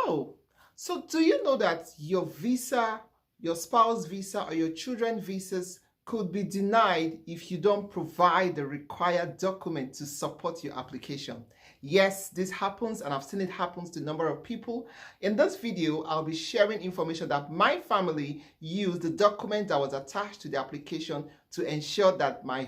Hello. So do you know that your visa, your spouse visa or your children visas could be denied if you don't provide the required document to support your application? Yes, this happens and I've seen it happens to a number of people. In this video, I'll be sharing information that my family used the document that was attached to the application to ensure that my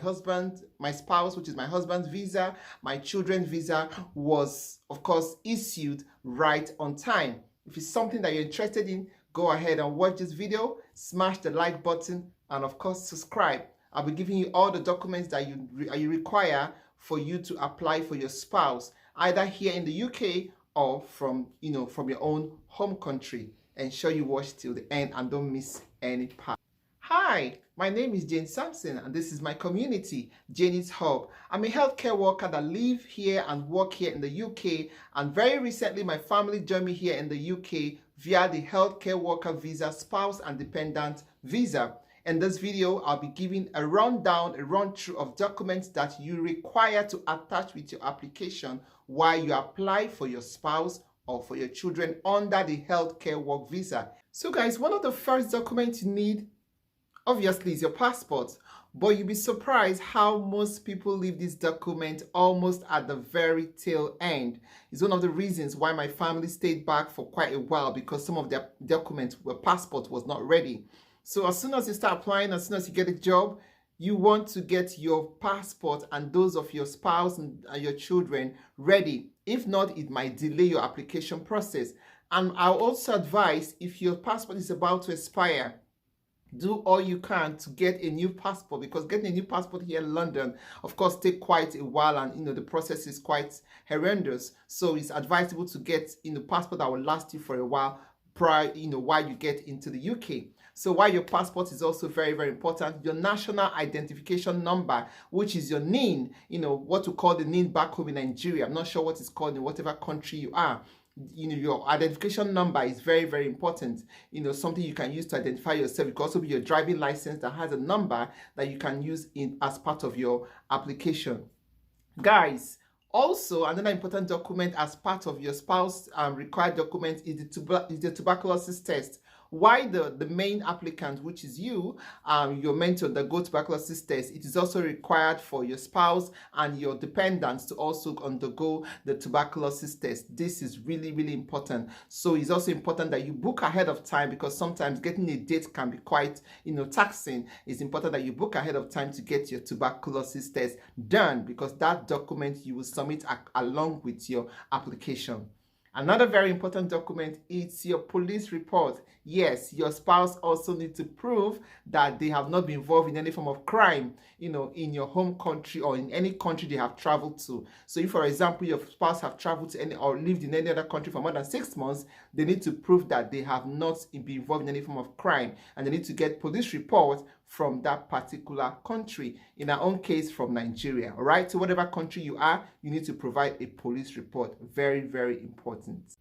spouse, which is my husband's visa, my children's visa was, of course, issued right on time. If it's something that you're interested in, go ahead and watch this video, smash the like button, and of course, subscribe. I'll be giving you all the documents that you require for you to apply for your spouse, either here in the UK or from your own home country. Ensure you watch till the end and don't miss any part. Hi, my name is Jane Sampson and this is my community, Janie's Hub. I'm a healthcare worker that live here and work here in the UK, and very recently my family joined me here in the UK via the healthcare worker visa, spouse and dependent visa. In this video, I'll be giving a run-through of documents that you require to attach with your application while you apply for your spouse or for your children under the healthcare work visa. So guys, one of the first documents you need obviously is your passport, but you'll be surprised how most people leave this document almost at the very tail end. It's one of the reasons why my family stayed back for quite a while, because some of their documents, their passport was not ready. So as soon as you start applying, as soon as you get a job, you want to get your passport and those of your spouse and your children ready. If not, it might delay your application process. And I'll also advise, if your passport is about to expire, do all you can to get a new passport, because getting a new passport here in London, of course, take quite a while, and the process is quite horrendous. So it's advisable to get passport that will last you for a while prior, while you get into the UK. So while your passport is also very, very important, your national identification number, which is your NIN, what we call the NIN back home in Nigeria. I'm not sure what it's called in whatever country you are. Your identification number is very, very important. Something you can use to identify yourself. It could also be your driving license that has a number that you can use as part of your application. Guys, also another important document as part of your spouse required document is the tuberculosis test. Why the main applicant, which is you're meant to undergo tuberculosis test, it is also required for your spouse and your dependents to also undergo the tuberculosis test. This is really, really important. So it's also important that you book ahead of time, because sometimes getting a date can be quite, taxing. It's important that you book ahead of time to get your tuberculosis test done, because that document you will submit along with your application. Another very important document is your police report. Yes, your spouse also needs to prove that they have not been involved in any form of crime, in your home country or in any country they have traveled to. So if, for example, your spouse have traveled to any or lived in any other country for more than 6 months, they need to prove that they have not been involved in any form of crime, and they need to get police report from that particular country. In our own case, from Nigeria. All right, so whatever country you are, you need to provide a police report. Very, very important.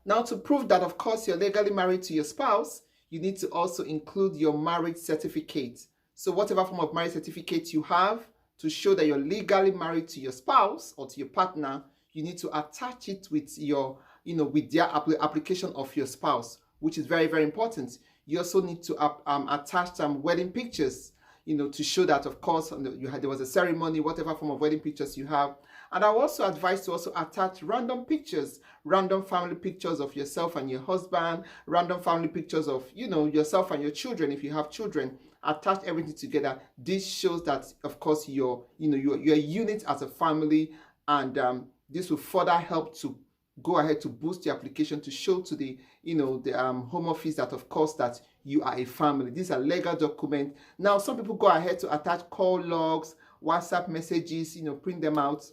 Now, to prove that, of course, you're legally married to your spouse, you need to also include your marriage certificate. So whatever form of marriage certificate you have to show that you're legally married to your spouse or to your partner, you need to attach it with your, with their application of your spouse, which is very, very important. You also need to attach some wedding pictures, to show that, of course, there was a ceremony, whatever form of wedding pictures you have. And I also advise to also attach random pictures, random family pictures of yourself and your husband, random family pictures of, yourself and your children, if you have children. Attach everything together. This shows that, of course, you're a unit as a family, and this will further help to go ahead to boost the application, to show to the home office that, of course, that you are a family. These are legal documents. Now, some people go ahead to attach call logs, WhatsApp messages, print them out.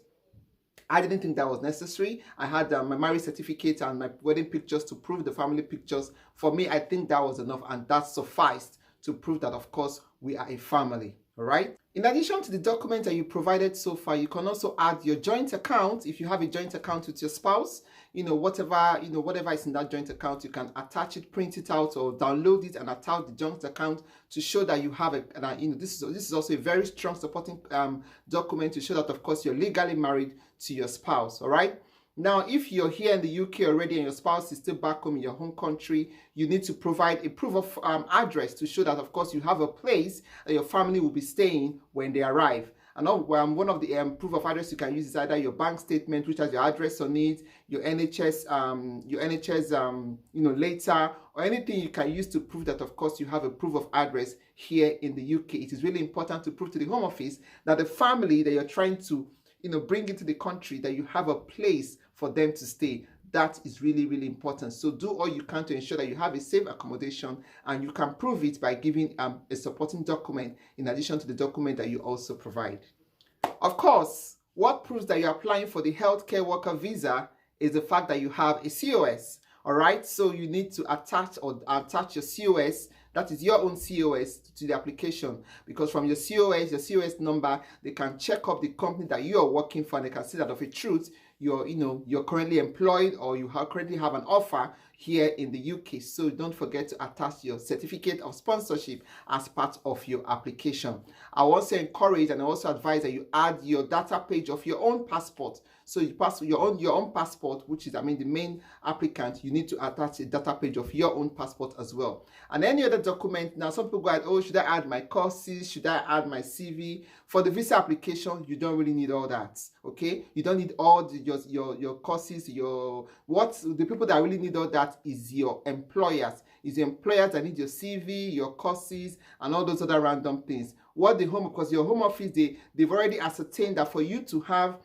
I didn't think that was necessary. I had my marriage certificate and my wedding pictures to prove the family pictures. For me, I think that was enough, and that sufficed to prove that, of course, we are a family. All right. In addition to the document that you provided so far, you can also add your joint account. If you have a joint account with your spouse, whatever is in that joint account, you can attach it, print it out, or download it and attach the joint account to show that you have this is also a very strong supporting document to show that, of course, you're legally married to your spouse. All right. Now, if you're here in the UK already and your spouse is still back home in your home country, you need to provide a proof of address to show that, of course, you have a place that your family will be staying when they arrive. And one of the proof of address you can use is either your bank statement, which has your address on it, your NHS letter, or anything you can use to prove that, of course, you have a proof of address here in the UK. It is really important to prove to the Home Office that the family that you're trying to bring into the country, that you have a place for them to stay. That is really, really important. So do all you can to ensure that you have a safe accommodation, and you can prove it by giving a supporting document in addition to the document that you also provide. Of course, what proves that you're applying for the healthcare worker visa is the fact that you have a COS. All right, so you need to attach your COS, that is your own COS, to the application, because from your COS number, they can check up the company that you are working for, and they can see that of a truth you're currently employed, or you currently have an offer here in the UK. So don't forget to attach your certificate of sponsorship as part of your application. I also encourage and I also advise that you add your data page of your own passport. So you pass your own passport, which is, the main applicant, you need to attach a data page of your own passport as well. And any other document. Now, some people go, oh, should I add my courses? Should I add my CV? For the visa application, you don't really need all that, okay? You don't need all your courses, the people that really need all that is your employers. It's your employers that need your CV, your courses, and all those other random things. Because your Home Office, they've already ascertained that for you to have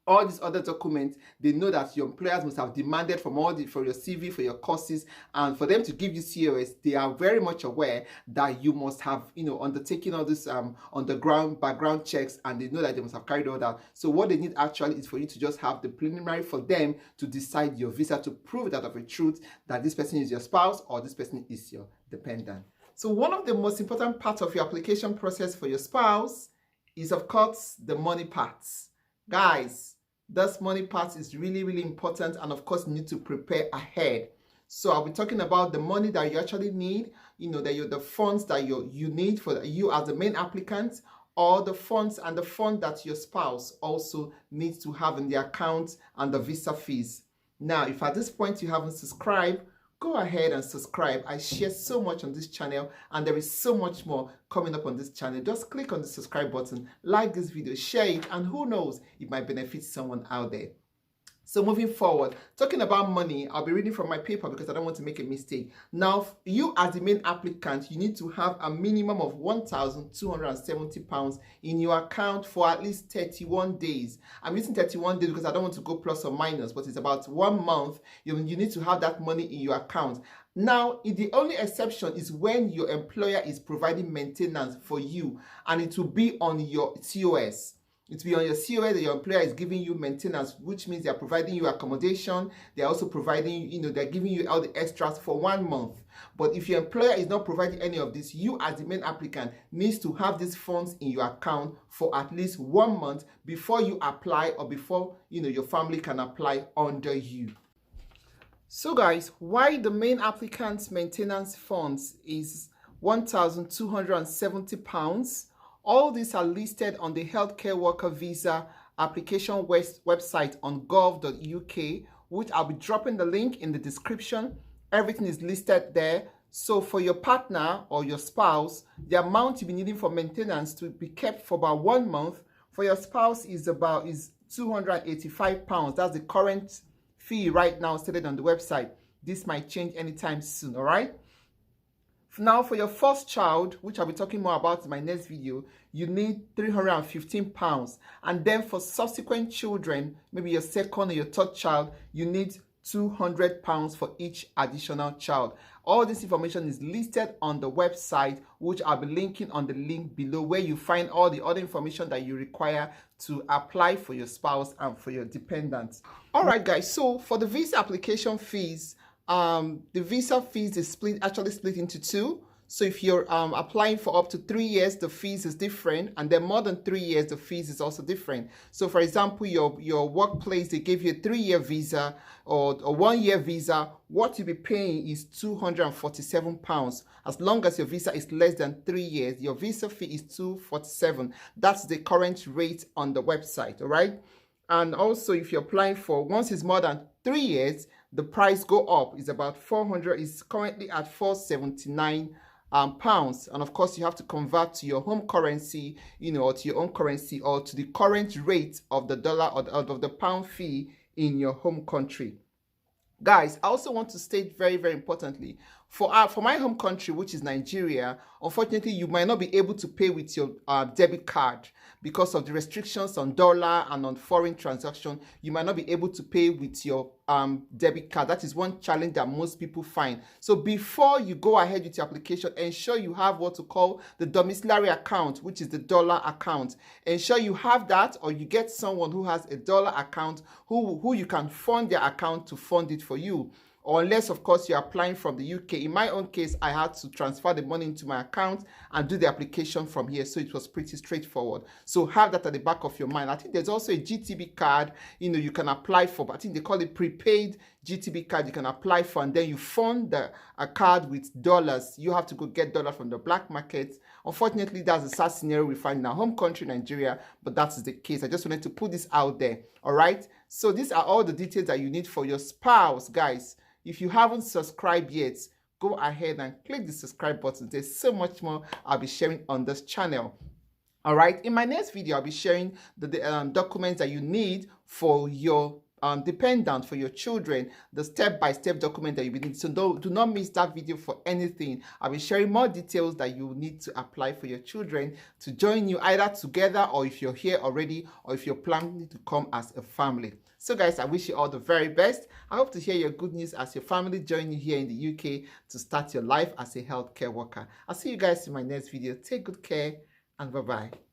all these other documents, they know that your employers must have demanded for your CV, for your courses, and for them to give you COS, they are very much aware that you must have, undertaken all this on-the-ground background checks, and they know that they must have carried all that. So what they need actually is for you to just have the preliminary for them to decide your visa, to prove that of a truth that this person is your spouse or this person is your dependent. So one of the most important parts of your application process for your spouse is, of course, the money parts. Guys, this money part is really, really important, and of course you need to prepare ahead. So I'll be talking about the money that you actually need, the funds that you need for you as the main applicant, or the funds that your spouse also needs to have in the account, and the visa fees. Now, if at this point you haven't subscribed, go ahead and subscribe. I share so much on this channel, and there is so much more coming up on this channel. Just click on the subscribe button, like this video, share it, and who knows, it might benefit someone out there. So moving forward, talking about money, I'll be reading from my paper because I don't want to make a mistake. Now, you as the main applicant, you need to have a minimum of £1,270 in your account for at least 31 days. I'm using 31 days because I don't want to go plus or minus, but it's about 1 month. You need to have that money in your account. Now, the only exception is when your employer is providing maintenance for you, and it will be on your COS. It will be on your COS that your employer is giving you maintenance, which means they're providing you accommodation. They're also providing, they're giving you all the extras for 1 month. But if your employer is not providing any of this, you as the main applicant needs to have these funds in your account for at least 1 month before you apply, or before, your family can apply under you. So guys, why the main applicant's maintenance funds is £1,270? All these are listed on the healthcare worker visa application website on gov.uk, which I'll be dropping the link in the description. Everything is listed there. So for your partner or your spouse, the amount you'll be needing for maintenance to be kept for about 1 month for your spouse is £285. That's the current fee right now stated on the website. This might change anytime soon, all right? Now, for your first child, which I'll be talking more about in my next video, you need £315. And then for subsequent children, maybe your second or your third child, you need £200 for each additional child. All this information is listed on the website, which I'll be linking on the link below, where you find all the other information that you require to apply for your spouse and for your dependents. All right, guys. So for the visa application fees, the visa fees is actually split into two. So if you're applying for up to 3 years, the fees is different, and then more than 3 years, the fees is also different. So for example, your workplace, they give you a 3-year visa or a 1-year visa. What you'll be paying is £247. As long as your visa is less than 3 years, your visa fee is £247. That's the current rate on the website, all right? And also, if you're applying for, once it's more than 3 years, the price go up. It's about 400. It's currently at 479 pounds. And of course, you have to convert to your home currency, or to your own currency, or to the current rate of the dollar or of the pound fee in your home country. Guys, I also want to state very, very importantly, for my home country, which is Nigeria, unfortunately, you might not be able to pay with your debit card because of the restrictions on dollar and on foreign transaction. You might not be able to pay with your debit card. That is one challenge that most people find. So before you go ahead with your application, ensure you have what to call the domiciliary account, which is the dollar account. Ensure you have that, or you get someone who has a dollar account who you can fund their account to fund it for you. Or unless, of course, you're applying from the UK. In my own case, I had to transfer the money into my account and do the application from here. So it was pretty straightforward. So have that at the back of your mind. I think there's also a GTB card, you can apply for. But I think they call it prepaid GTB card. You can apply for, and then you fund a card with dollars. You have to go get dollars from the black market. Unfortunately, that's a sad scenario we find in our home country, Nigeria, but that's the case. I just wanted to put this out there. All right. So these are all the details that you need for your spouse, guys. If you haven't subscribed yet, go ahead and click the subscribe button. There's so much more I'll be sharing on this channel. All right. In my next video, I'll be sharing the documents that you need for your dependent, for your children, the step-by-step document that you need. So do not miss that video for anything. I'll be sharing more details that you need to apply for your children to join you either together, or if you're here already, or if you're planning to come as a family. So guys, I wish you all the very best. I hope to hear your good news as your family join you here in the UK to start your life as a healthcare worker. I'll see you guys in my next video. Take good care and bye-bye.